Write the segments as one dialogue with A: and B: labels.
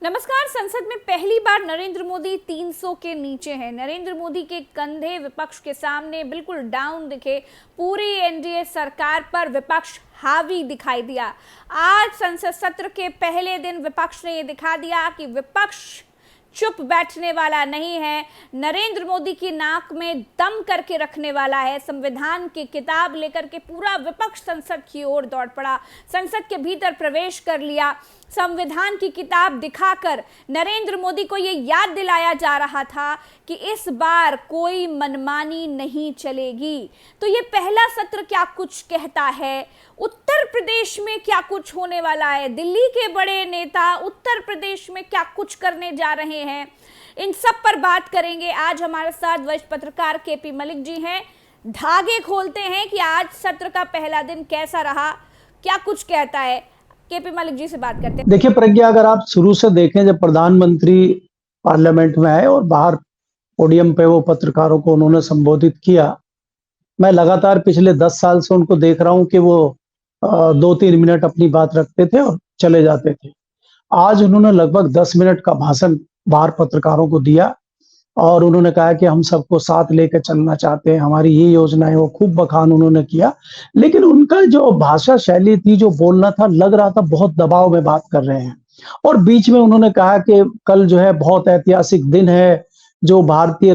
A: नमस्कार। संसद में पहली बार नरेंद्र मोदी 300 के नीचे हैं। नरेंद्र मोदी के कंधे विपक्ष के सामने बिल्कुल डाउन दिखे। पूरी एनडीए सरकार पर विपक्ष हावी दिखाई दिया। आज संसद सत्र के पहले दिन विपक्ष ने यह दिखा दिया कि विपक्ष चुप बैठने वाला नहीं है। नरेंद्र मोदी की नाक में दम करके रखने वाला है। संविधान की किताब लेकर के पूरा विपक्ष संसद की ओर दौड़ पड़ा, संसद के भीतर प्रवेश कर लिया। संविधान की किताब दिखाकर नरेंद्र मोदी को यह याद दिलाया जा रहा था कि इस बार कोई मनमानी नहीं चलेगी। तो ये पहला सत्र क्या कुछ कहता है, उत्तर प्रदेश में क्या कुछ होने वाला है, दिल्ली के बड़े नेता उत्तर प्रदेश में क्या कुछ करने जा रहे हैं, इन सब पर बात करेंगे। आज हमारे साथ वरिष्ठ पत्रकार केपी मलिक जी हैं। धागे खोलते हैं कि आज सत्र का पहला दिन कैसा रहा, क्या कुछ कहता है। केपी मलिक जी से बात करते हैं।
B: देखिए प्रज्ञा, अगर आप शुरू से देखें, जब प्रधानमंत्री पार्लियामेंट में आए और बाहर पोडियम पे वो पत्रकारों को उन्होंने संबोधित किया, मैं लगातार पिछले 10 साल से उनको देख रहा हूं कि वो 2-3 मिनट अपनी बात रखते थे और चले जाते थे। आज उन्होंने लगभग 10 मिनट का भाषण बाहर पत्रकारों को दिया और उन्होंने कहा कि हम सबको साथ लेकर चलना चाहते हैं, हमारी ये योजना है। वो खूब बखान उन्होंने किया, लेकिन उनका जो भाषा शैली थी, जो बोलना था, लग रहा था बहुत दबाव में बात कर रहे हैं। और बीच में उन्होंने कहा कि कल जो है बहुत ऐतिहासिक दिन है, जो भारतीय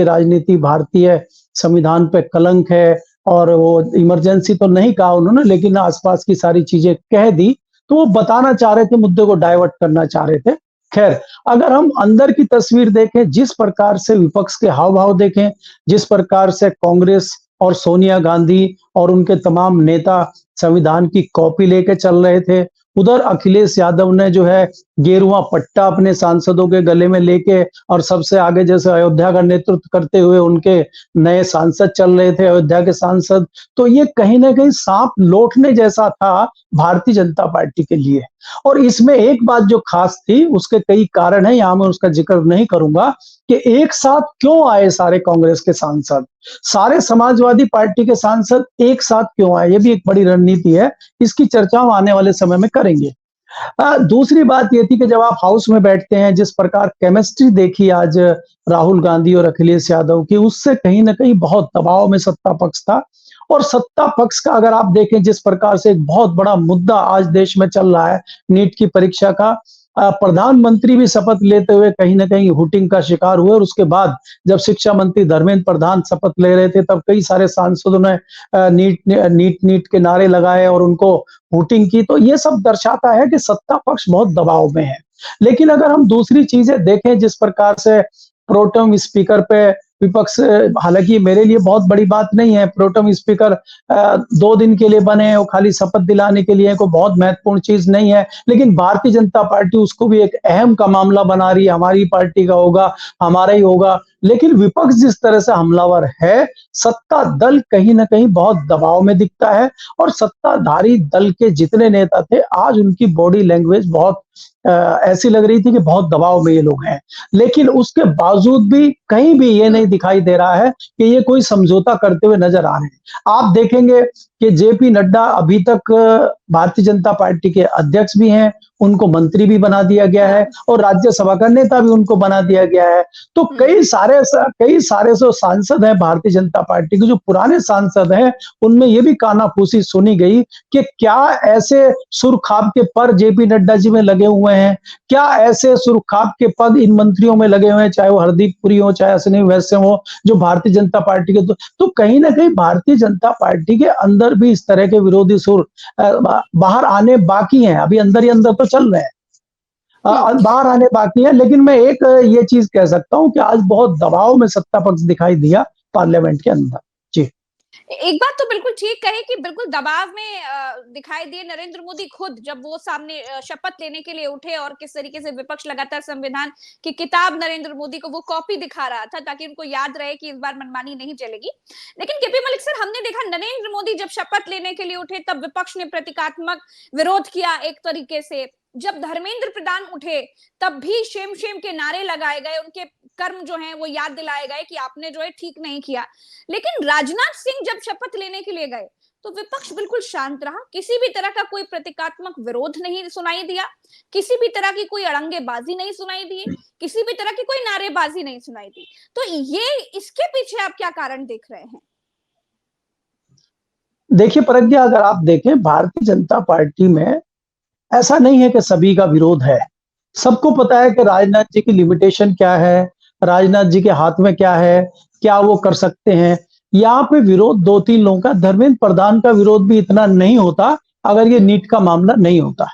B: राजनीति, भारतीय संविधान पे कलंक है। और वो इमरजेंसी तो नहीं कहा उन्होंने, लेकिन आसपास की सारी चीजें कह दी। तो वो बताना चाह रहे थे, मुद्दे को डाइवर्ट करना चाह रहे थे। खैर, अगर हम अंदर की तस्वीर देखें, जिस प्रकार से विपक्ष के हाव भाव देखें, जिस प्रकार से कांग्रेस और सोनिया गांधी और उनके तमाम नेता संविधान की कॉपी लेके चल रहे थे, उधर अखिलेश यादव ने जो है गेरुआ पट्टा अपने सांसदों के गले में लेके और सबसे आगे जैसे अयोध्या का नेतृत्व करते हुए उनके नए सांसद चल रहे थे, अयोध्या के सांसद। तो ये कहीं ना कहीं सांप लौटने जैसा था भारतीय जनता पार्टी के लिए। और इसमें एक बात जो खास थी, उसके कई कारण है, यहां मैं उसका जिक्र नहीं करूंगा कि एक साथ क्यों आए सारे कांग्रेस के सांसद, सारे समाजवादी पार्टी के सांसद एक साथ क्यों आए। ये भी एक बड़ी रणनीति है, इसकी चर्चा हम आने वाले समय में करेंगे। दूसरी बात ये थी कि जब आप हाउस में बैठते हैं, जिस प्रकार केमिस्ट्री देखी आज राहुल गांधी और अखिलेश यादव की, उससे कहीं ना कहीं बहुत दबाव में सत्ता पक्ष था। और सत्ता पक्ष का अगर आप देखें, जिस प्रकार से एक बहुत बड़ा मुद्दा आज देश में चल रहा है, नीट की परीक्षा का, प्रधानमंत्री भी शपथ लेते हुए कहीं ना कहीं हुटिंग का शिकार हुए। और उसके बाद जब शिक्षा मंत्री धर्मेंद्र प्रधान शपथ ले रहे थे, तब कई सारे सांसदों ने नीट के नारे लगाए और उनको हुटिंग की। तो ये सब दर्शाता है कि सत्ता पक्ष बहुत दबाव में है। लेकिन अगर हम दूसरी चीजें देखें, जिस प्रकार से प्रोटेम स्पीकर पे विपक्ष, हालांकि मेरे लिए बहुत बड़ी बात नहीं है, प्रोटेम स्पीकर 2 दिन के लिए बने हैं, वो खाली शपथ दिलाने के लिए, कोई बहुत महत्वपूर्ण चीज नहीं है। लेकिन भारतीय जनता पार्टी उसको भी एक अहम का मामला बना रही है, हमारी पार्टी का होगा, हमारा ही होगा। लेकिन विपक्ष जिस तरह से हमलावर है, सत्ता दल कहीं ना कहीं बहुत दबाव में दिखता है। और सत्ताधारी दल के जितने नेता थे, आज उनकी बॉडी लैंग्वेज बहुत ऐसी लग रही थी कि बहुत दबाव में ये लोग हैं। लेकिन उसके बावजूद भी कहीं भी ये नहीं दिखाई दे रहा है कि ये कोई समझौता करते हुए नजर आ रहे हैं। आप देखेंगे कि जेपी नड्डा अभी तक भारतीय जनता पार्टी के अध्यक्ष भी हैं, उनको मंत्री भी बना दिया गया है और राज्यसभा का नेता भी उनको बना दिया गया है। तो कई सारे जो सांसद हैं भारतीय जनता पार्टी के, जो पुराने सांसद हैं, उनमें ये भी कानाफूसी सुनी गई कि क्या ऐसे सुरखाब के पर जेपी नड्डा जी में लगे हुए हैं, क्या ऐसे सुरखाब के पद इन मंत्रियों में लगे हुए हैं, चाहे वो हरदीप पुरी हो, चाहे अश्विनी वैश्य हो, जो भारतीय जनता पार्टी के। तो कहीं ना कहीं भारतीय जनता पार्टी के अंदर भी इस तरह के विरोधी सुर बाहर आने बाकी हैं। अभी अंदर ही अंदर तो चल रहे हैं, बाहर आने बाकी है। लेकिन मैं एक ये चीज कह सकता हूं कि आज बहुत दबाव में सत्ता पक्ष दिखाई दिया पार्लियामेंट के अंदर। जी,
A: एक बात तो बिल्कुल ठीक कही कि बिल्कुल दबाव में दिखाई दिए नरेंद्र मोदी खुद, जब वो सामने शपथ लेने के लिए उठे और किस तरीके से विपक्ष लगातार संविधान की किताब नरेंद्र मोदी को वो कॉपी दिखा रहा था ताकि उनको याद रहे कि इस बार मनमानी नहीं चलेगी। लेकिन केपी मलिक सर, हमने देखा नरेंद्र मोदी जब शपथ लेने के लिए उठे तब विपक्ष ने प्रतीकात्मक विरोध किया एक तरीके से। जब धर्मेंद्र प्रधान उठे तब भी शेम शेम के नारे लगाए गए, उनके कर्म जो हैं वो याद दिलाए गए कि आपने जो है ठीक नहीं किया। लेकिन राजनाथ सिंह जब शपथ लेने के लिए गए तो विपक्ष बिल्कुल शांत रहा, किसी भी तरह का कोई प्रतीकात्मक विरोध नहीं सुनाई दिया, किसी भी तरह की कोई अड़ंगेबाजी नहीं सुनाई दी, किसी भी तरह की कोई नारेबाजी नहीं सुनाई दी। तो ये इसके पीछे आप क्या कारण देख रहे हैं?
B: देखिए प्रज्ञा, अगर आप देखें भारतीय जनता पार्टी में ऐसा नहीं है कि सभी का विरोध है। सबको पता है कि राजनाथ जी की लिमिटेशन क्या है, राजनाथ जी के हाथ में क्या है, क्या वो कर सकते हैं। यहाँ पे विरोध 2-3 लोगों का, धर्मेंद्र प्रधान का विरोध भी इतना नहीं होता अगर ये नीट का मामला नहीं होता।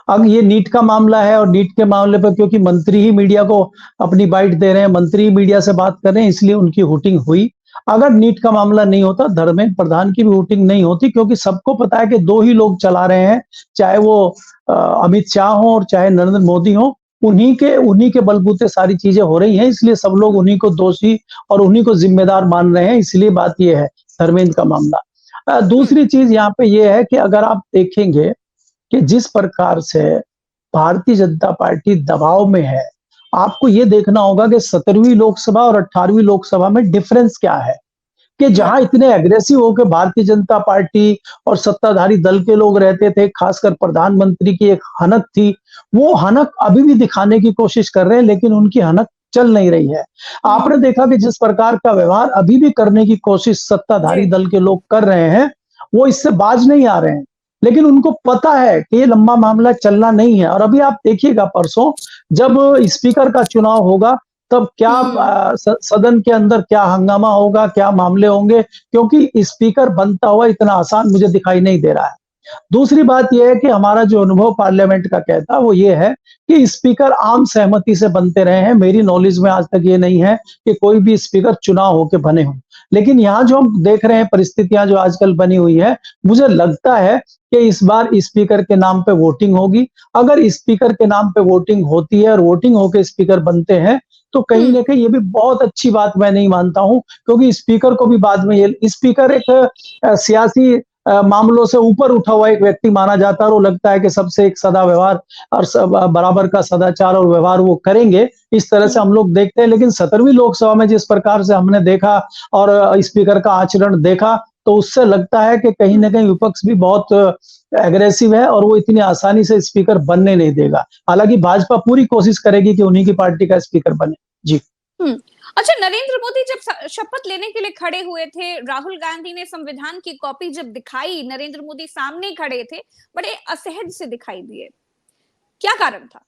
B: अब ये नीट का मामला है और नीट के मामले पर क्योंकि मंत्री ही मीडिया को अपनी बाइट दे रहे हैं, मंत्री ही मीडिया से बात कर रहे हैं, इसलिए उनकी हुटिंग हुई। अगर नीट का मामला नहीं होता, धर्मेंद्र प्रधान की भी हुटिंग नहीं होती, क्योंकि सबको पता है कि दो ही लोग चला रहे हैं, चाहे वो अमित शाह हो और चाहे नरेंद्र मोदी हो। उन्हीं के बलबूते सारी चीजें हो रही हैं, इसलिए सब लोग उन्हीं को दोषी और उन्हीं को जिम्मेदार मान रहे हैं। इसलिए बात यह है धर्मेंद्र का मामला। दूसरी चीज यहाँ पे ये है कि अगर आप देखेंगे कि जिस प्रकार से भारतीय जनता पार्टी दबाव में है, आपको ये देखना होगा कि 17वीं लोकसभा और 18वीं लोकसभा में डिफरेंस क्या है। कि जहां इतने एग्रेसिव होकर भारतीय जनता पार्टी और सत्ताधारी दल के लोग रहते थे, खासकर प्रधानमंत्री की एक हनक थी, वो हनक अभी भी दिखाने की कोशिश कर रहे हैं, लेकिन उनकी हनक चल नहीं रही है। आपने देखा कि जिस प्रकार का व्यवहार अभी भी करने की कोशिश सत्ताधारी दल के लोग कर रहे हैं, वो इससे बाज नहीं आ रहे हैं। लेकिन उनको पता है कि ये लंबा मामला चलना नहीं है। और अभी आप देखिएगा परसों जब स्पीकर का चुनाव होगा, तब क्या सदन के अंदर क्या हंगामा होगा, क्या मामले होंगे, क्योंकि स्पीकर बनता हुआ इतना आसान मुझे दिखाई नहीं दे रहा है। दूसरी बात यह है कि हमारा जो अनुभव पार्लियामेंट का कहता है वो ये है कि स्पीकर आम सहमति से बनते रहे हैं। मेरी नॉलेज में आज तक ये नहीं है कि कोई भी स्पीकर चुनाव होकर बने हों। लेकिन यहाँ जो हम देख रहे हैं परिस्थितियां जो आजकल बनी हुई है, मुझे लगता है कि इस बार स्पीकर के नाम पे वोटिंग होगी। अगर स्पीकर के नाम पे वोटिंग होती है और वोटिंग होकर स्पीकर बनते हैं, तो कहीं ना कहीं ये भी बहुत अच्छी बात मैं नहीं मानता हूं, क्योंकि स्पीकर को भी बाद में ये स्पीकर एक सियासी मामलों से ऊपर उठा हुआ एक व्यक्ति माना जाता है, और वो लगता है कि सबसे एक सदा व्यवहार और बराबर का सदाचार और व्यवहार वो करेंगे। इस तरह से हम लोग देखते हैं। लेकिन 17वीं लोकसभा में जिस प्रकार से हमने देखा और स्पीकर का आचरण देखा, तो उससे लगता है कि कहीं ना कहीं विपक्ष भी बहुत एग्रेसिव है और वो इतनी आसानी से स्पीकर बनने नहीं देगा। हालांकि भाजपा पूरी कोशिश करेगी कि उन्हीं की पार्टी का स्पीकर बने। जी।
A: अच्छा, नरेंद्र मोदी जब शपथ लेने के लिए खड़े हुए थे, राहुल गांधी ने संविधान की कॉपी जब दिखाई, नरेंद्र मोदी सामने खड़े थे, बड़े असहज से दिखाई दिए। क्या कारण था?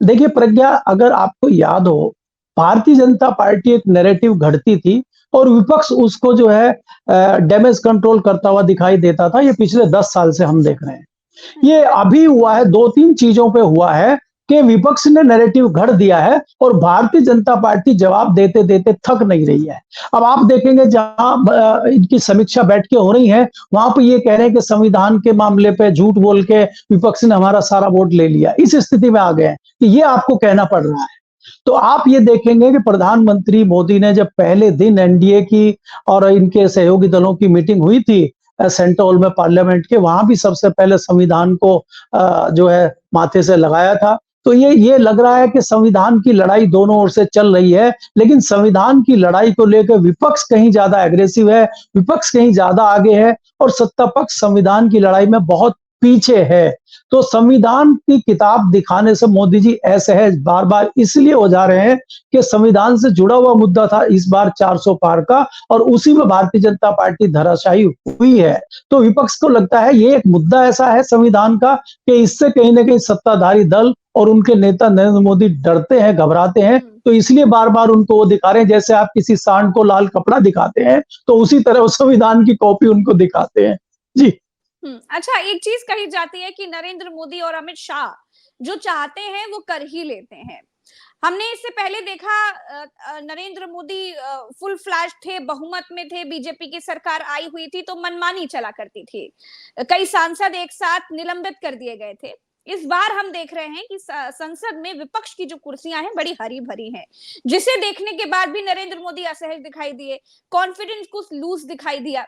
B: देखिए प्रज्ञा, अगर आपको याद हो, भारतीय जनता पार्टी एक नैरेटिव घड़ती थी और विपक्ष उसको जो है डैमेज कंट्रोल करता हुआ दिखाई देता था। ये पिछले 10 साल से हम देख रहे हैं। ये अभी हुआ है, 2-3 चीजों पे हुआ है कि विपक्ष ने नैरेटिव घड़ दिया है और भारतीय जनता पार्टी जवाब देते देते थक नहीं रही है। अब आप देखेंगे जहां इनकी समीक्षा बैठकें हो रही हैं, वहां पे ये कह रहे हैं कि संविधान के मामले पे झूठ बोल के विपक्ष ने हमारा सारा वोट ले लिया। इस स्थिति में आ गए हैं कि ये आपको कहना पड़ रहा है। तो आप ये देखेंगे कि प्रधानमंत्री मोदी ने जब पहले दिन एनडीए की और इनके सहयोगी दलों की मीटिंग हुई थी सेंट्रल हॉल में पार्लियामेंट के, वहां भी सबसे पहले संविधान को जो है माथे से लगाया था। तो ये लग रहा है कि संविधान की लड़ाई दोनों ओर से चल रही है, लेकिन संविधान की लड़ाई को लेकर विपक्ष कहीं ज्यादा एग्रेसिव है, विपक्ष कहीं ज्यादा आगे है और सत्ता पक्ष संविधान की लड़ाई में बहुत पीछे है। तो संविधान की किताब दिखाने से मोदी जी असहज बार बार इसलिए हो जा रहे हैं कि संविधान से जुड़ा हुआ मुद्दा था इस बार 400 पार का, और उसी में भारतीय जनता पार्टी धराशायी हुई है। तो विपक्ष को लगता है ये एक मुद्दा ऐसा है संविधान का कि इससे कहीं ना कहीं सत्ताधारी दल और उनके नेता नरेंद्र मोदी डरते हैं, घबराते हैं। तो इसलिए बार बार उनको वो दिखा रहे हैं, जैसे आप किसी सांड को लाल कपड़ा दिखाते हैं, तो उसी तरह वो संविधान की कॉपी उनको दिखाते हैं। जी।
A: अच्छा, एक चीज कही जाती है कि नरेंद्र मोदी और अमित शाह जो चाहते हैं वो कर ही लेते हैं। हमने इससे पहले देखा, नरेंद्र मोदी फुल फ्लैश थे, बहुमत में थे, बीजेपी की सरकार आई हुई थी तो मनमानी चला करती थी, कई सांसद एक साथ निलंबित कर दिए गए थे। इस बार हम देख रहे हैं कि संसद में विपक्ष की जो कुर्सियां हैं बड़ी हरी भरी हैं, जिसे देखने के बाद भी नरेंद्र मोदी असहज दिखाई दिए, कॉन्फिडेंस कुछ लूज दिखाई दिया।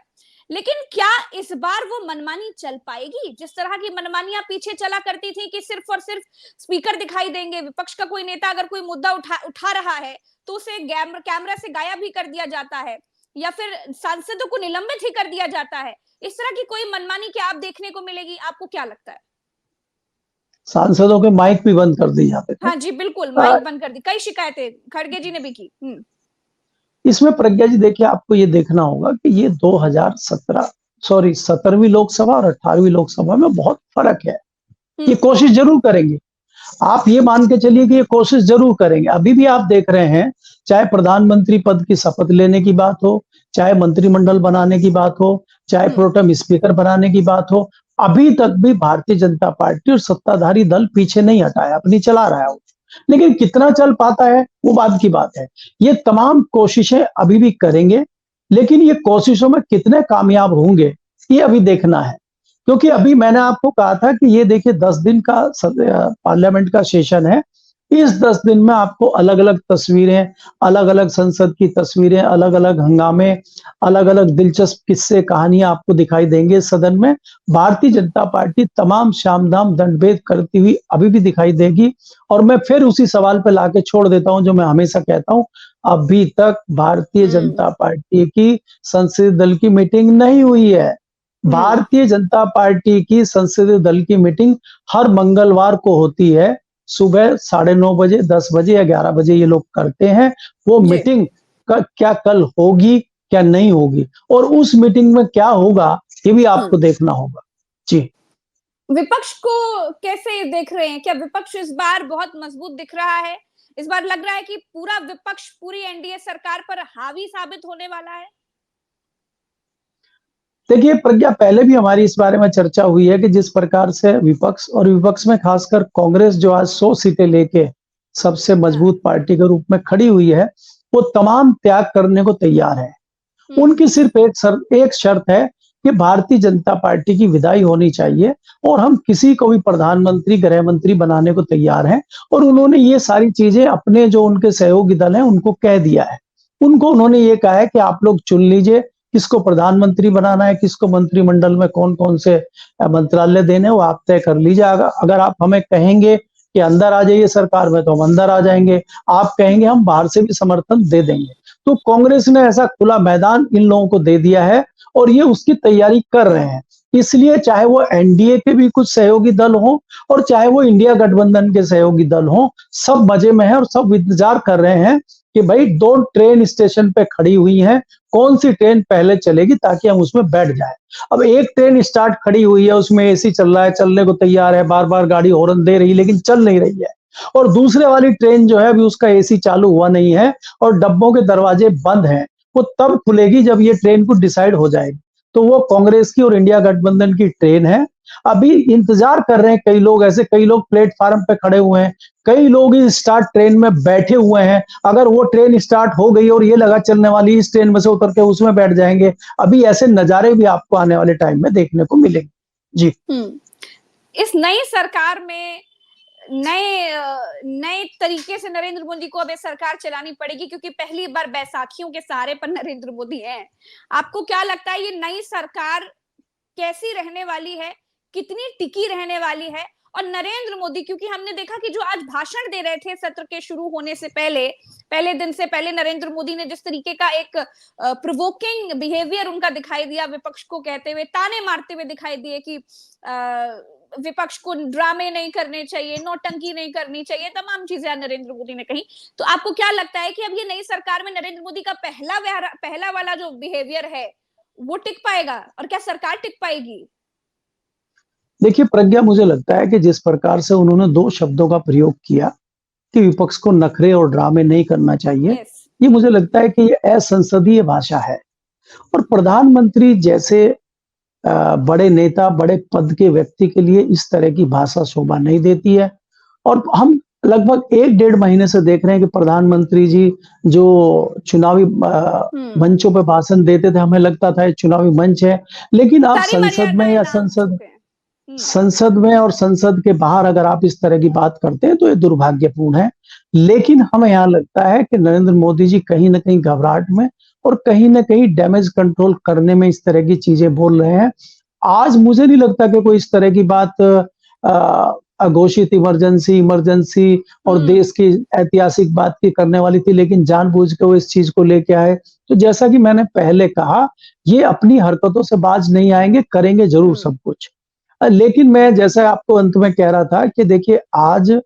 A: लेकिन क्या इस बार वो मनमानी चल पाएगी? जिस तरह की मनमानियां पीछे चला करती थी कि सिर्फ और सिर्फ स्पीकर दिखाई देंगे, विपक्ष का कोई नेता अगर कोई मुद्दा उठा रहा है तो उसे कैमरा से गायब भी कर दिया जाता है या फिर सांसदों को निलंबित ही कर दिया जाता है। इस तरह की कोई मनमानी क्या आप देखने को मिलेगी, आपको क्या लगता है?
B: सांसदों के माइक भी बंद कर दिए जाते थे।
A: हाँ जी, बिल्कुल,
B: अ,
A: माइक बंद कर दी। कई शिकायतें खड़गे जी ने भी की।
B: इसमें प्रज्ञा जी देखिए, आपको ये देखना होगा कि ये 2017 सॉरी 17वीं लोकसभा और 18वीं लोकसभा में बहुत फर्क है। ये
A: हुँ,
B: कोशिश जरूर करेंगे। आप ये मान के चलिए कि ये कोशिश जरूर करेंगे। अभी भी आप देख रहे हैं, चाहे प्रधानमंत्री पद की शपथ लेने की बात हो, चाहे मंत्रिमंडल बनाने की बात हो, चाहे
A: हुँ,
B: प्रोटेम स्पीकर बनाने की बात हो, अभी तक भी भारतीय जनता पार्टी और सत्ताधारी दल पीछे नहीं हटा है, अपनी चला रहा है वो। लेकिन कितना चल पाता है, वो बाद की बात है। ये तमाम कोशिशें अभी भी करेंगे, लेकिन ये कोशिशों में कितने कामयाब होंगे, ये अभी देखना है। क्योंकि
A: हुँ,
B: अभी मैंने आपको कहा था कि ये देखिए 10 दिन का पार्लियामेंट का सेशन है। इस 10 दिन में आपको अलग-अलग तस्वीरें, अलग-अलग संसद की तस्वीरें, अलग-अलग हंगामे, अलग-अलग दिलचस्प किस्से, कहानियां आपको दिखाई देंगे सदन में। भारतीय
A: हुँ,
B: जनता पार्टी तमाम साम-दाम दंड-भेद करती हुई अभी भी दिखाई देगी। और मैं फिर उसी सवाल पे लाके छोड़ देता हूं जो मैं हमेशा कहता हूं, अभी तक भारतीय
A: हुँ,
B: जनता पार्टी की संसदीय दल की मीटिंग नहीं हुई है।
A: हुँ,
B: भारतीय जनता पार्टी की संसदीय दल की मीटिंग हर मंगलवार को होती है। सुबह 9:30 बजे, 10 बजे या 11 बजे ये लोग करते हैं। वो
A: जी।
B: मीटिंग क्या कल होगी, क्या नहीं होगी, और उस मीटिंग में क्या होगा, ये भी
A: हुँ।
B: आपको देखना होगा। जी।
A: विपक्ष को कैसे देख रहे हैं? क्या विपक्ष इस बार बहुत मजबूत दिख रहा है? इस बार लग रहा है कि पूरा विपक्ष पूरी एनडीए सरकार पर हावी साबित होने वाला है?
B: देखिए प्रज्ञा, पहले भी हमारी इस बारे में चर्चा हुई है कि जिस प्रकार से विपक्ष, और विपक्ष में खासकर कांग्रेस जो आज 100 सीटें लेके सबसे
A: हाँ।
B: मजबूत पार्टी के रूप में खड़ी हुई है, वो तमाम त्याग करने को तैयार है।
A: हुँ,
B: उनकी सिर्फ एक शर्त है कि भारतीय जनता पार्टी की विदाई होनी चाहिए, और हम किसी को भी प्रधानमंत्री, गृह मंत्री बनाने को तैयार हैं। और
A: हुँ,
B: उन्होंने ये सारी चीजें अपने जो उनके सहयोगी दल हैं उनको कह दिया है। उनको उन्होंने ये कहा है कि आप लोग चुन लीजिए किसको प्रधानमंत्री बनाना है, किसको मंत्रिमंडल में कौन-कौन से मंत्रालय देने हैं, वो आप तय कर लीजिए। अगर आप हमें कहेंगे कि अंदर आ जाइए सरकार में, तो हम अंदर आ जाएंगे। आप कहेंगे हम बाहर से भी समर्थन दे देंगे। तो कांग्रेस ने ऐसा खुला मैदान इन लोगों को दे दिया है, और ये उसकी तैयारी कर रहे हैं। इसलिए चाहे वो एनडीए के भी कुछ सहयोगी दल हों, और चाहे वो इंडिया गठबंधन के सहयोगी दल हों, सब मजे में हैं और सब इंतजार कर रहे हैं कि भाई 2 ट्रेन स्टेशन पे खड़ी हुई हैं, कौन सी ट्रेन पहले चलेगी ताकि हम उसमें बैठ जाएं। अब एक ट्रेन स्टार्ट खड़ी हुई है, उसमें एसी चल रहा है, चलने को तैयार है, बार-बार गाड़ी हॉर्न दे रही है, लेकिन चल नहीं रही है। और दूसरे वाली ट्रेन जो है, अभी उसका एसी चालू हुआ नहीं है और डब्बों के दरवाजे बंद हैं। वो तब खुलेगी जब ये ट्रेन को डिसाइड हो जाएगी। तो वो कांग्रेस की और इंडिया गठबंधन की ट्रेन है। अभी इंतजार कर रहे हैं कई लोग, ऐसे कई लोग प्लेटफार्म पे खड़े हुए हैं, कई लोग इस स्टार्ट ट्रेन में बैठे हुए हैं। अगर वो ट्रेन स्टार्ट हो गई और ये लगा चलने वाली, इस ट्रेन में से उतर के उसमें बैठ जाएंगे। अभी ऐसे नजारे भी आपको आने वाले टाइम में देखने को मिलेंगे। जी।
A: हुँ। इस नई सरकार में नए तरीके से नरेंद्र मोदी को अब ये सरकार चलानी पड़ेगी, क्योंकि पहली बार बैसाखियों के सहारे पर नरेंद्र मोदी हैं। आपको क्या लगता है ये नई सरकार कैसी रहने वाली है? कितनी टिकी रहने वाली है? और नरेंद्र मोदी, क्योंकि हमने देखा कि जो आज भाषण दे रहे थे सत्र के शुरू होने से पहले, पहले दिन से पहले नरेंद्र मोदी ने जिस तरीके का एक प्रोवोकिंग बिहेवियर उनका दिखाई दिया, विपक्ष को कहते हुए, ताने मारते हुए दिखाई दिए कि विपक्ष को ड्रामे नहीं करने चाहिए, नौटंकी नहीं करनी चाहिए, तमाम चीजें नरेंद्र मोदी ने कही। तो आपको क्या लगता है कि अब ये नई सरकार में नरेंद्र मोदी का पहला वाला जो बिहेवियर है वो टिक पाएगा, और क्या सरकार टिक पाएगी?
B: देखिए प्रज्ञा, मुझे लगता है कि जिस प्रकार से उन्होंने 2 शब्दों का प्रयोग किया कि विपक्ष को नखरे और ड्रामे नहीं करना चाहिए,
A: यस।
B: ये मुझे लगता है कि ये असंसदीय भाषा है। और प्रधानमंत्री जैसे बड़े नेता, बड़े पद के व्यक्ति के लिए इस तरह की भाषा शोभा नहीं देती है। और हम लगभग 1 डेढ़ महीने से देख रहे हैं कि प्रधानमंत्री जी जो चुनावी
A: हम्म।
B: मंचों पे भाषण देते थे, हमें लगता था ये चुनावी मंच है। लेकिन अब
A: सारी मर्यादाएं नाप चुके हैं।
B: संसद में और संसद के बाहर अगर आप इस तरह की बात करते हैं, तो ये दुर्भाग्यपूर्ण है। लेकिन हमें यहाँ लगता है कि नरेंद्र मोदी जी कहीं न कहीं घबराहट में और कहीं न कहीं डैमेज कंट्रोल करने में इस तरह की चीजें बोल रहे हैं। आज मुझे नहीं लगता कि कोई इस तरह की बात अघोषित इमरजेंसी इमरजेंसी और देश की ऐतिहासिक बात की करने वाली थी, लेकिन जानबूझ के वो इस चीज को लेके आए। तो जैसा कि मैंने पहले कहा, ये अपनी हरकतों से बाज नहीं आएंगे, करेंगे जरूर सब कुछ। लेकिन मैं जैसे आपको अंत में कह रहा था कि देखिए, आज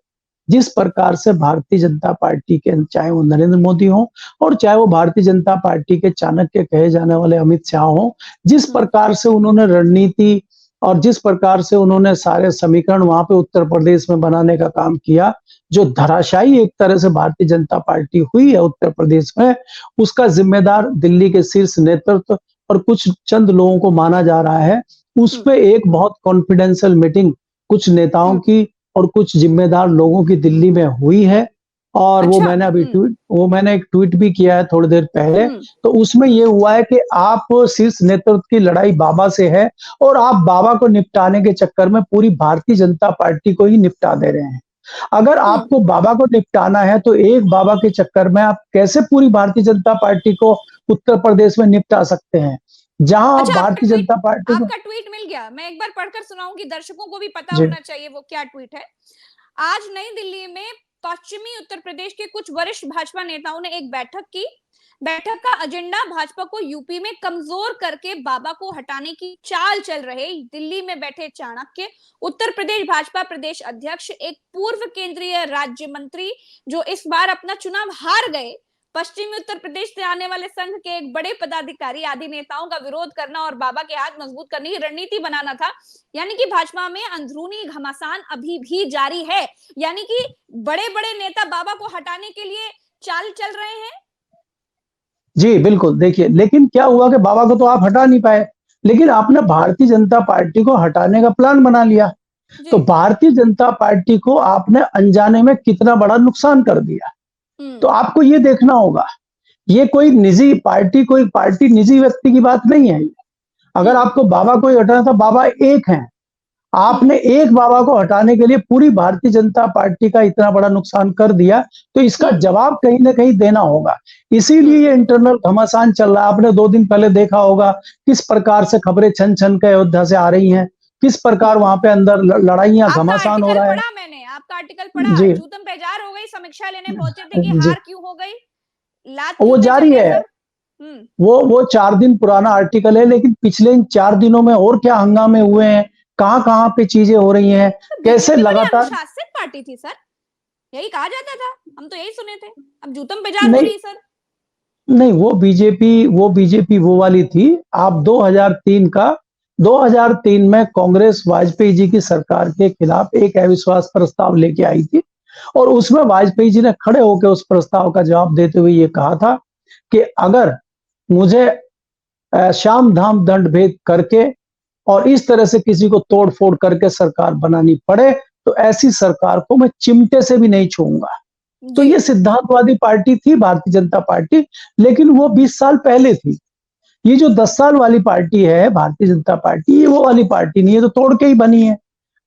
B: जिस प्रकार से भारतीय जनता पार्टी के, चाहे वो नरेंद्र मोदी हो और चाहे वो भारतीय जनता पार्टी के चाणक्य कहे जाने वाले अमित शाह हो, जिस प्रकार से उन्होंने रणनीति और जिस प्रकार से उन्होंने सारे समीकरण वहां पे उत्तर प्रदेश में बनाने का काम किया, जो धराशायी एक तरह से भारतीय जनता पार्टी हुई है उत्तर प्रदेश में, उसका जिम्मेदार दिल्ली के शीर्ष नेतृत्व और कुछ चंद लोगों को माना जा रहा है। उस पे एक बहुत कॉन्फिडेंशियल मीटिंग कुछ नेताओं की और कुछ जिम्मेदार लोगों की दिल्ली में हुई है, और
A: अच्छा,
B: वो मैंने एक ट्वीट भी किया है थोड़ी देर पहले। तो उसमें ये हुआ है कि आप शीर्ष नेतृत्व की लड़ाई बाबा से है, और आप बाबा को निपटाने के चक्कर में पूरी भारतीय जनता पार्टी को ही निपटा दे रहे हैं। अगर आपको बाबा को निपटाना है तो एक बाबा के चक्कर में आप कैसे पूरी भारतीय जनता पार्टी को उत्तर प्रदेश में निपटा सकते हैं, जहां आप
A: अच्छा,
B: भारतीय जनता पार्टी को।
A: आपका ट्वीट मिल गया, मैं एक बार पढ़कर सुनाऊंगी, दर्शकों को भी पता
B: जी
A: होना चाहिए वो क्या ट्वीट है। आज नई दिल्ली में पश्चिमी उत्तर प्रदेश के कुछ वरिष्ठ भाजपा नेताओं ने एक बैठक की। बैठक का एजेंडा भाजपा को यूपी में कमजोर करके बाबा को हटाने की चाल चल रहे दिल्ली में बैठे चाणक्य, उत्तर प्रदेश भाजपा प्रदेश अध्यक्ष, एक पूर्व केंद्रीय राज्य मंत्री जो इस बार अपना चुनाव हार गए, पश्चिमी उत्तर प्रदेश से आने वाले संघ के एक बड़े पदाधिकारी आदि नेताओं का विरोध करना और बाबा के हाथ मजबूत करने की रणनीति बनाना था। यानी कि भाजपा में अंदरूनी घमासान अभी भी जारी है, यानी कि बड़े बड़े नेता बाबा को हटाने के लिए चाल चल रहे हैं।
B: जी बिल्कुल, देखिए, लेकिन क्या हुआ कि बाबा को तो आप हटा नहीं पाए, लेकिन आपने भारतीय जनता पार्टी को हटाने का प्लान बना लिया। तो भारतीय जनता पार्टी को आपने अनजाने में कितना बड़ा नुकसान कर दिया। तो आपको ये देखना होगा, ये कोई पार्टी निजी व्यक्ति की बात नहीं है। अगर आपको बाबा को ही हटाना था, बाबा एक हैं, आपने एक बाबा को हटाने के लिए पूरी भारतीय जनता पार्टी का इतना बड़ा नुकसान कर दिया, तो इसका जवाब कहीं ना कहीं देना होगा। इसीलिए ये इंटरनल घमासान चल रहा है। आपने 2 दिन पहले देखा होगा किस प्रकार से खबरें छन छन के अयोध्या से आ रही हैं, किस प्रकार वहां पे अंदर लड़ाइयां घमासान हो रहा है।
A: मैंने आपका आर्टिकल पढ़ा, जूतम बेजार हो गई, समीक्षा लेने पहुंचे थे कि हार क्यों हो गई, लात
B: वो जारी है। वो 4 दिन पुराना आर्टिकल है, लेकिन पिछले इन 4 दिनों में और क्या हंगामे हुए हैं, कहां पे चीजें हो रही हैं, कैसे लगातार।
A: अनुशासित पार्टी थी सर, यही कहा जाता था, हम तो यही सुने थे, अब जूतम बेजार हो रही सर।
B: नहीं, वो बीजेपी वो वाली थी। आप 2003 में कांग्रेस वाजपेयी जी की सरकार के खिलाफ एक अविश्वास प्रस्ताव लेके आई थी, और उसमें वाजपेयी जी ने खड़े होकर उस प्रस्ताव का जवाब देते हुए ये कहा था कि अगर मुझे शाम धाम दंड भेद करके और इस तरह से किसी को तोड़ फोड़ करके सरकार बनानी पड़े, तो ऐसी सरकार को मैं चिमटे से भी नहीं छूऊंगा। तो ये सिद्धांतवादी पार्टी थी भारतीय जनता पार्टी, लेकिन वो 20 साल पहले थी। ये जो 10 साल वाली पार्टी है भारतीय जनता पार्टी, ये वो वाली पार्टी नहीं है, तो तोड़ के ही बनी है।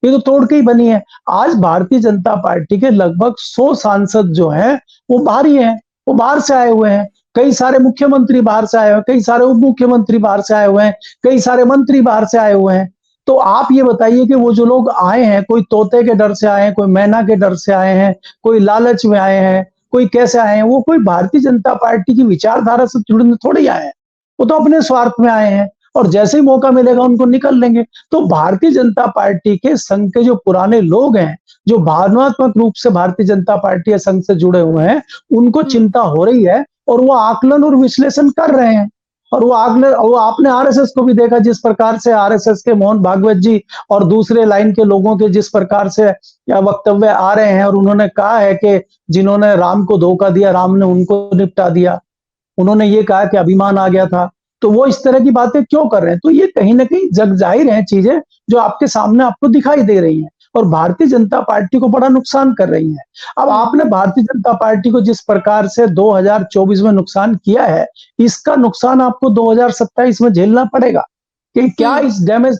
B: ये तो तोड़ के ही बनी है। आज भारतीय जनता पार्टी के लगभग 100 सांसद जो हैं वो बाहरी हैं, वो बाहर से आए हुए हैं। कई सारे मुख्यमंत्री बाहर से आए हुए हैं, कई सारे उप मुख्यमंत्री बाहर से आए हुए हैं, कई सारे मंत्री बाहर से आए हुए हैं। तो आप ये बताइए कि वो जो लोग आए हैं, कोई तोते के डर से आए हैं, कोई मैना के डर से आए हैं, कोई लालच में आए हैं, कोई कैसे आए हैं, वो कोई भारतीय जनता पार्टी की विचारधारा से जुड़ने थोड़ी आए हैं। वो तो अपने स्वार्थ में आए हैं, और जैसे ही मौका मिलेगा उनको निकल लेंगे। तो भारतीय जनता पार्टी के संघ के जो पुराने लोग हैं, जो भावनात्मक रूप से भारतीय जनता पार्टी या संघ से जुड़े हुए हैं, उनको चिंता हो रही है, और वो आकलन और विश्लेषण कर रहे हैं। और वो आपने आरएसएस को भी देखा, जिस प्रकार से आरएसएस के मोहन भागवत जी और दूसरे लाइन के लोगों के जिस प्रकार से वक्तव्य आ रहे हैं, और उन्होंने कहा है कि जिन्होंने राम को धोखा दिया, राम ने उनको निपटा दिया। उन्होंने ये कहा कि अभिमान आ गया था। तो वो इस तरह की बातें क्यों कर रहे हैं? तो ये कहीं ना कहीं जग जाहिर है चीजें जो आपके सामने आपको दिखाई दे रही हैं, और भारतीय जनता पार्टी को बड़ा नुकसान कर रही है। अब आपने भारतीय जनता पार्टी को जिस प्रकार से 2024 में नुकसान किया है, इसका नुकसान आपको 2027 में झेलना पड़ेगा। कि क्या इस डैमेज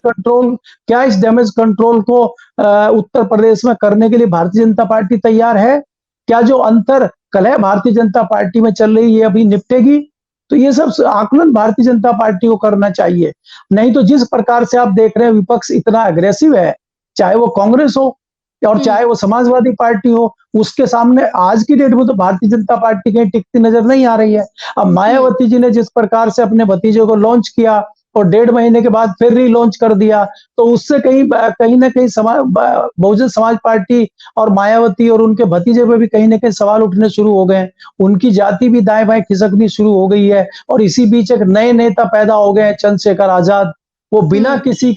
B: कंट्रोल को उत्तर प्रदेश में करने के लिए भारतीय जनता पार्टी तैयार है? क्या जो अंतर कलह भारतीय जनता पार्टी में चल रही है अभी निपटेगी? तो ये सब आकलन भारतीय जनता पार्टी को करना चाहिए। नहीं तो जिस प्रकार से आप देख रहे हैं विपक्ष इतना अग्रेसिव है, चाहे वो कांग्रेस हो, और चाहे वो समाजवादी पार्टी हो, उसके सामने आज की डेट में तो भारतीय जनता पार्टी कहीं टिकती नजर नहीं आ रही है। अब मायावती जी ने जिस प्रकार से अपने भतीजे को लॉन्च किया और 1.5 महीने के बाद फिर रीलॉन्च कर दिया, तो उससे कहीं ना कहीं बहुजन समाज पार्टी और मायावती और उनके भतीजे पे भी कहीं ना कहीं सवाल उठने शुरू हो गए हैं। उनकी जाति भी दाएं बाएं खिसकनी शुरू हो गई है और इसी बीच एक नए नेता पैदा हो गए हैं, चंद्रशेखर आजाद। वो बिना किसी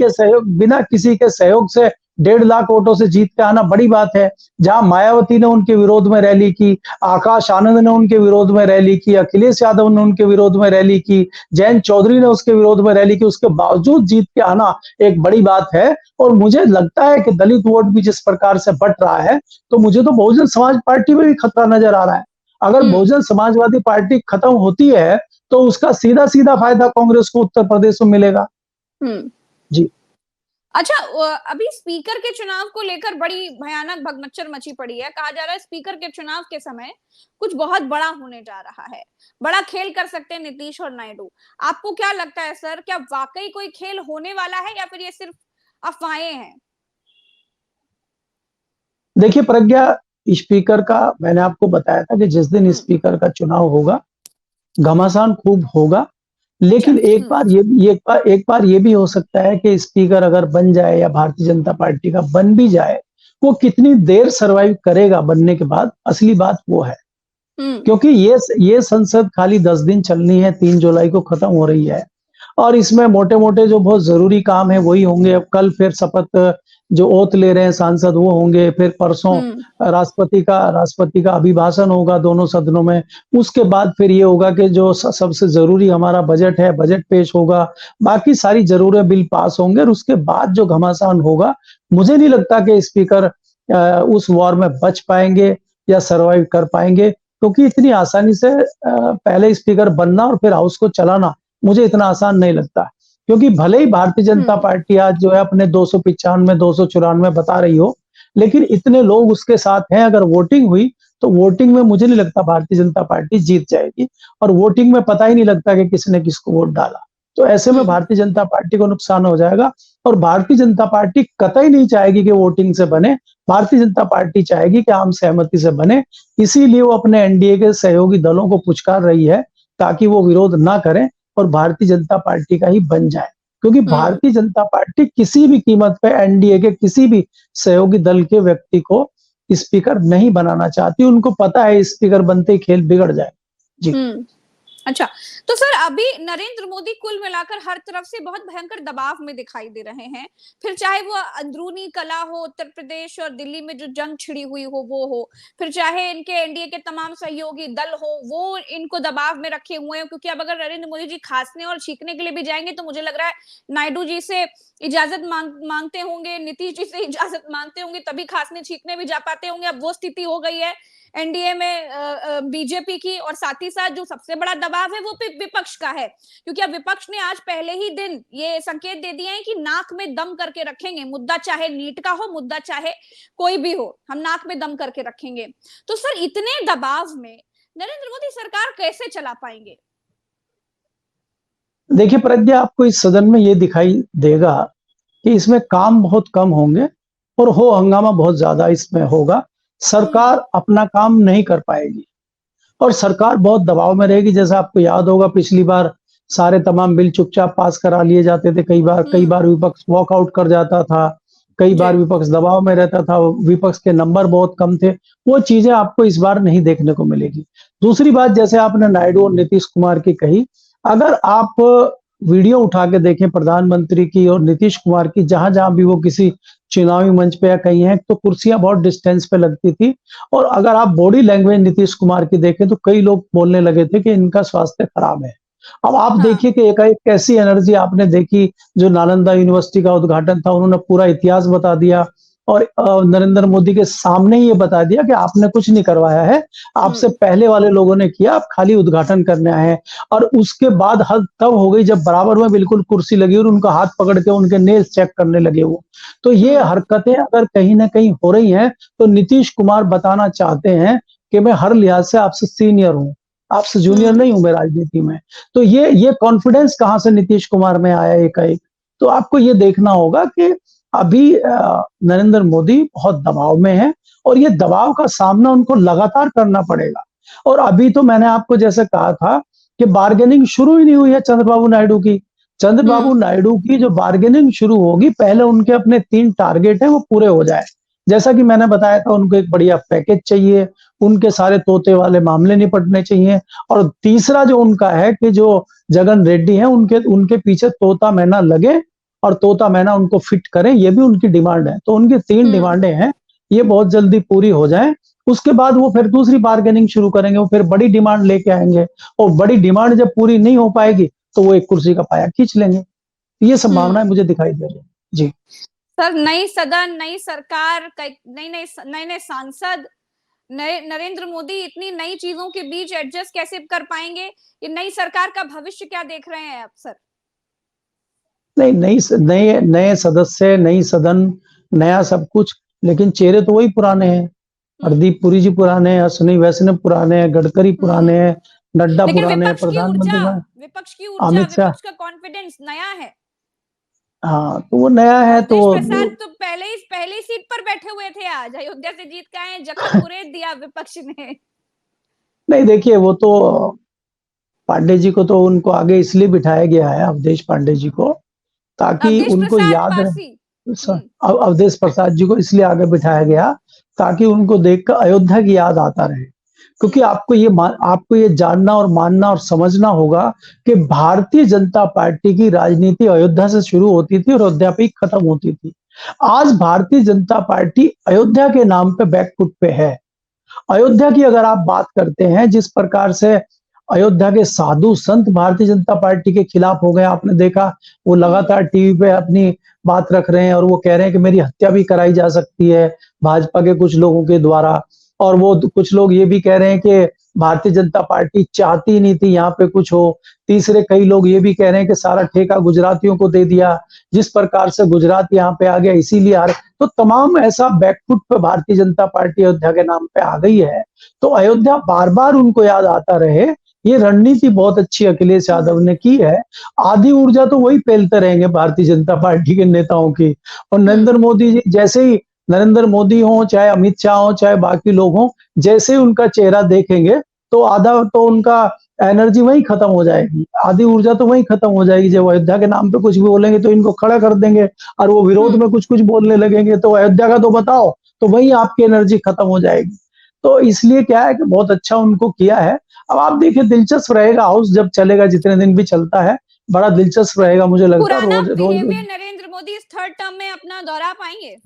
B: के सहयोग से 1.5 लाख वोटों से जीत के आना बड़ी बात है। जहां मायावती ने उनके विरोध में रैली की, आकाश आनंद ने उनके विरोध में रैली की, अखिलेश यादव ने उनके विरोध में रैली की, जयंत चौधरी ने उसके विरोध में रैली की, उसके बावजूद जीत के आना एक बड़ी बात है। और मुझे लगता है कि दलित वोट भी जिस प्रकार से बट रहा है, तो मुझे तो बहुजन समाज पार्टी में भी खतरा नजर आ रहा है। अगर बहुजन समाजवादी पार्टी खत्म होती है तो उसका सीधा सीधा फायदा कांग्रेस को उत्तर प्रदेश में मिलेगा। जी।
A: अच्छा, अभी स्पीकर के चुनाव को लेकर बड़ी भयानक भगदड़ मची पड़ी है। कहा जा रहा है स्पीकर के चुनाव के समय कुछ बहुत बड़ा होने जा रहा है, बड़ा खेल कर सकते हैं नीतीश और नायडू। आपको क्या लगता है सर, क्या वाकई कोई खेल होने वाला है या फिर ये सिर्फ अफवाहें हैं?
B: देखिए प्रज्ञा, स्पीकर का मैंने आपको बताया था कि जिस दिन स्पीकर का चुनाव होगा घमासान खूब होगा। लेकिन एक बार ये भी हो सकता है कि स्पीकर अगर बन जाए या भारतीय जनता पार्टी का बन भी जाए, वो कितनी देर सरवाइव करेगा बनने के बाद, असली बात वो है। क्योंकि ये संसद खाली 10 दिन चलनी है, 3 जुलाई को खत्म हो रही है और इसमें मोटे मोटे जो बहुत जरूरी काम है वही होंगे। अब कल फिर शपथ जो ओथ ले रहे हैं सांसद वो होंगे, फिर परसों राष्ट्रपति का अभिभाषण होगा दोनों सदनों में। उसके बाद फिर ये होगा कि जो सबसे जरूरी हमारा बजट है, बजट पेश होगा, बाकी सारी जरूरी बिल पास होंगे और उसके बाद जो घमासान होगा, मुझे नहीं लगता कि स्पीकर उस वॉर में बच पाएंगे या सरवाइव कर पाएंगे। क्योंकि इतनी आसानी से पहले स्पीकर बनना और फिर हाउस को चलाना मुझे इतना आसान नहीं लगता। क्योंकि भले ही भारतीय जनता पार्टी आज जो है अपने 295 294 बता रही हो, लेकिन इतने लोग उसके साथ हैं। अगर वोटिंग हुई तो वोटिंग में मुझे नहीं लगता भारतीय जनता पार्टी जीत जाएगी और वोटिंग में पता ही नहीं लगता कि किसने किसको वोट डाला। तो ऐसे में भारतीय जनता पार्टी को नुकसान हो जाएगा और भारतीय जनता पार्टी कतई नहीं चाहेगी कि वोटिंग से बने। भारतीय जनता पार्टी चाहेगी कि आम सहमति से बने। इसीलिए वो अपने एनडीए के सहयोगी दलों को पुचकार रही है ताकि वो विरोध ना करें और भारतीय जनता पार्टी का ही बन जाए। क्योंकि भारतीय जनता पार्टी किसी भी कीमत पे एनडीए के किसी भी सहयोगी दल के व्यक्ति को स्पीकर नहीं बनाना चाहती। उनको पता है स्पीकर बनते ही खेल बिगड़ जाए। जी।
A: अच्छा, तो सर अभी नरेंद्र मोदी कुल मिलाकर हर तरफ से बहुत भयंकर दबाव में दिखाई दे रहे हैं। फिर चाहे वो अंदरूनी कला हो, उत्तर प्रदेश और दिल्ली में जो जंग छिड़ी हुई हो वो हो, फिर चाहे इनके एनडीए के तमाम सहयोगी दल हो, वो इनको दबाव में रखे हुए हैं। क्योंकि अब अगर नरेंद्र मोदी जी खांसने और छींकने के लिए भी जाएंगे तो मुझे लग रहा है नायडू जी से इजाजत मांगते होंगे, नीतीश जी से इजाजत मांगते होंगे, तभी खांसने छींकने भी जा पाते होंगे। अब वो स्थिति हो गई है एनडीए में बीजेपी की। और साथ ही साथ जो सबसे बड़ा दबाव है वो विपक्ष का है, क्योंकि अब विपक्ष ने आज पहले ही दिन ये संकेत दे दिए हैं कि नाक में दम करके रखेंगे, मुद्दा चाहे नीट का हो, मुद्दा चाहे कोई भी हो, हम नाक में दम करके रखेंगे। तो सर इतने दबाव में नरेंद्र मोदी सरकार कैसे चला पाएंगे?
B: देखिए प्रज्ञा, आपको इस सदन में ये दिखाई देगा कि इसमें काम बहुत कम होंगे और हो हंगामा बहुत ज्यादा इसमें होगा। सरकार अपना काम नहीं कर पाएगी और सरकार बहुत दबाव में रहेगी। जैसा आपको याद होगा पिछली बार सारे तमाम बिल चुपचाप पास करा लिए जाते थे। कई बार विपक्ष वॉकआउट कर जाता था, कई बार विपक्ष दबाव में रहता था, विपक्ष के नंबर बहुत कम थे। वो चीजें आपको इस बार नहीं देखने को मिलेगी। दूसरी बात, जैसे आपने नायडू और नीतीश कुमार की कही, अगर आप वीडियो उठा के देखें प्रधानमंत्री की और नीतीश कुमार की, जहां जहां भी वो किसी चुनावी मंच पे या कहीं हैं, तो कुर्सियां बहुत डिस्टेंस पे लगती थी। और अगर आप बॉडी लैंग्वेज नीतीश कुमार की देखें तो कई लोग बोलने लगे थे कि इनका स्वास्थ्य खराब है। अब आप देखिए कि एक कैसी एनर्जी आपने देखी। जो नालंदा यूनिवर्सिटी का उद्घाटन था, उन्होंने पूरा इतिहास बता दिया और नरेंद्र मोदी के सामने ये बता दिया कि आपने कुछ नहीं करवाया है, आपसे पहले वाले लोगों ने किया, आप खाली उद्घाटन करने आए हैं। और उसके बाद हद तब हो गई जब बराबर में बिल्कुल कुर्सी लगी और उनका हाथ पकड़ के उनके नेल्स चेक करने लगे वो। तो ये हरकतें अगर कहीं ना कहीं हो रही हैं तो नीतीश कुमार बताना चाहते हैं कि मैं हर लिहाज से आपसे सीनियर हूं, आपसे जूनियर नहीं हूं मैं राजनीति में। तो ये कॉन्फिडेंस कहां से नीतीश कुमार में आया एकाएक? तो आपको ये देखना होगा कि अभी नरेंद्र मोदी बहुत दबाव में है और ये दबाव का सामना उनको लगातार करना पड़ेगा। और अभी तो मैंने आपको जैसे कहा था कि बार्गेनिंग शुरू ही नहीं हुई है चंद्रबाबू नायडू की। चंद्रबाबू नायडू की जो बार्गेनिंग शुरू होगी, पहले उनके अपने 3 टारगेट हैं वो पूरे हो जाए। जैसा कि मैंने बताया था, उनको एक बढ़िया पैकेज चाहिए, उनके सारे तोते वाले मामले निपटने चाहिए, और तीसरा जो उनका है कि जो जगन रेड्डी हैं उनके उनके पीछे तोता मैना लगे और तोता मैना उनको फिट करें, ये भी उनकी डिमांड है। तो उनकी 3 डिमांडें हैं, ये बहुत जल्दी पूरी हो जाएं, उसके बाद वो फिर दूसरी बार्गेनिंग शुरू करेंगे, वो फिर बड़ी डिमांड लेके आएंगे, और बड़ी डिमांड जब पूरी नहीं हो पाएगी तो वो एक कुर्सी का पाया खींच लेंगे। ये संभावनाएं मुझे दिखाई दे रही है। जी
A: सर, नई सदन, नई सरकार, नई नई नए नए सांसद, नए नरेंद्र मोदी इतनी नई चीजों के बीच एडजस्ट कैसे कर पाएंगे? ये नई सरकार का भविष्य क्या देख रहे हैं आप सर?
B: नहीं, नए नए सदस्य, नई सदन, नया सब कुछ, लेकिन चेहरे तो वही पुराने हैं। हरदीप पुरी जी पुराने हैं, अश्विनी वैष्णव पुराने हैं, गडकरी पुराने हैं, नड्डा
A: लेकिन
B: पुराने हैं, प्रधानमंत्री अमित शाह।
A: विपक्ष का कॉन्फिडेंस नया है।
B: हाँ, तो वो नया है तो
A: अवधेश प्रसाद तो पहले ही सीट पर बैठे हुए थे, आज अयोध्या से जीत के आए, जखम कुरेद दिया विपक्ष ने।
B: नहीं, देखिए वो तो पांडे जी को तो उनको आगे इसलिए बिठाया गया है, अवधेश पांडे जी को, ताकि
A: अवधेश
B: उनको
A: प्रसाद
B: याद
A: पारसी।
B: रहे। अवधेश प्रसाद जी को इसलिए आगे बिठाया गया ताकि उनको देखकर अयोध्या की याद आता रहे। क्योंकि आपको ये जानना और मानना और समझना होगा कि भारतीय जनता पार्टी की राजनीति अयोध्या से शुरू होती थी और अयोध्या पे ही खत्म होती थी। आज भारतीय जनता पार्टी अयोध्या के नाम पे बैकफुट पे है। अयोध्या की अगर आप बात करते हैं, जिस प्रकार से अयोध्या के साधु संत भारतीय जनता पार्टी के खिलाफ हो गए, आपने देखा, वो लगातार टीवी पे अपनी बात रख रहे हैं और वो कह रहे हैं कि मेरी हत्या भी कराई जा सकती है भाजपा के कुछ लोगों के द्वारा। और वो कुछ लोग ये भी कह रहे हैं कि भारतीय जनता पार्टी चाहती नहीं थी यहाँ पे कुछ हो। तीसरे कई लोग ये भी कह रहे हैं कि सारा ठेका गुजरातियों को दे दिया, जिस प्रकार से गुजरात यहाँ पे आ गया इसीलिए आ रहे। तो तमाम ऐसा बैकफुट पे भारतीय जनता पार्टी अयोध्या के नाम पे आ गई है। तो अयोध्या बार बार उनको याद आता रहे, ये रणनीति बहुत अच्छी अखिलेश यादव ने की है। आधी ऊर्जा तो वही फैलते रहेंगे भारतीय जनता पार्टी के नेताओं की। और नरेंद्र मोदी जी जैसे ही, नरेंद्र मोदी हो चाहे अमित शाह हो चाहे बाकी लोग हों, जैसे ही उनका चेहरा देखेंगे तो आधा तो उनका एनर्जी वहीं खत्म हो जाएगी, आधी ऊर्जा तो वहीं खत्म हो जाएगी। जब अयोध्या के नाम पे कुछ भी बोलेंगे तो इनको खड़ा कर देंगे, और वो विरोध में कुछ कुछ बोलने लगेंगे तो अयोध्या का तो बताओ, तो वहीं आपकी एनर्जी खत्म हो जाएगी। तो इसलिए क्या है कि बहुत अच्छा उनको किया है। अब आप देखिए, दिलचस्प रहेगा हाउस जब चलेगा, जितने दिन भी चलता है बड़ा दिलचस्प रहेगा मुझे लगता है।
A: पुराना
B: रोज रोज
A: बिहेवियर नरेंद्र मोदी इस थर्ड टर्म में अपना दोहरा पाएंगे?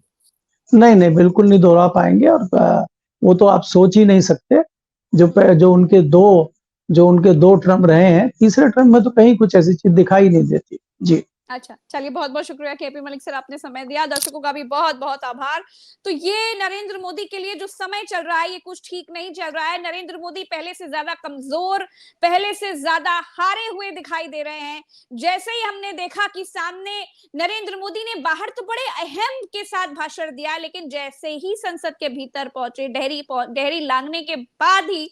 B: नहीं नहीं, बिल्कुल नहीं दोहरा पाएंगे। और वो तो आप सोच ही नहीं सकते। जो उनके दो टर्म रहे हैं, तीसरे टर्म में तो कहीं कुछ ऐसी चीज दिखाई नहीं देती। जी
A: अच्छा, चलिए, बहुत बहुत शुक्रिया केपी मलिक सर, आपने समय दिया। दर्शकों का भी बहुत बहुत आभार। तो ये नरेंद्र मोदी के लिए जो समय चल रहा है, ये कुछ ठीक नहीं चल रहा है। नरेंद्र मोदी पहले से ज्यादा कमजोर, पहले से ज्यादा हारे हुए दिखाई दे रहे हैं। जैसे ही हमने देखा कि सामने नरेंद्र मोदी ने बाहर तो बड़े अहम के साथ भाषण दिया, लेकिन जैसे ही संसद के भीतर पहुंचे, डेहरी लांघने के बाद ही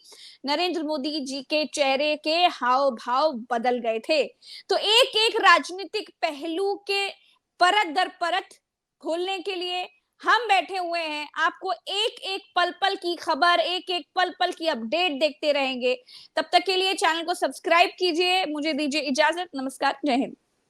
A: नरेंद्र मोदी जी के चेहरे के हाव भाव बदल गए थे। तो एक एक राजनीतिक पहलू के परत दर परत खोलने के लिए हम बैठे हुए हैं। आपको एक एक पल पल की खबर, एक एक पल पल की अपडेट देखते रहेंगे। तब तक के लिए चैनल को सब्सक्राइब कीजिए। मुझे दीजिए इजाजत। नमस्कार, जय हिंद।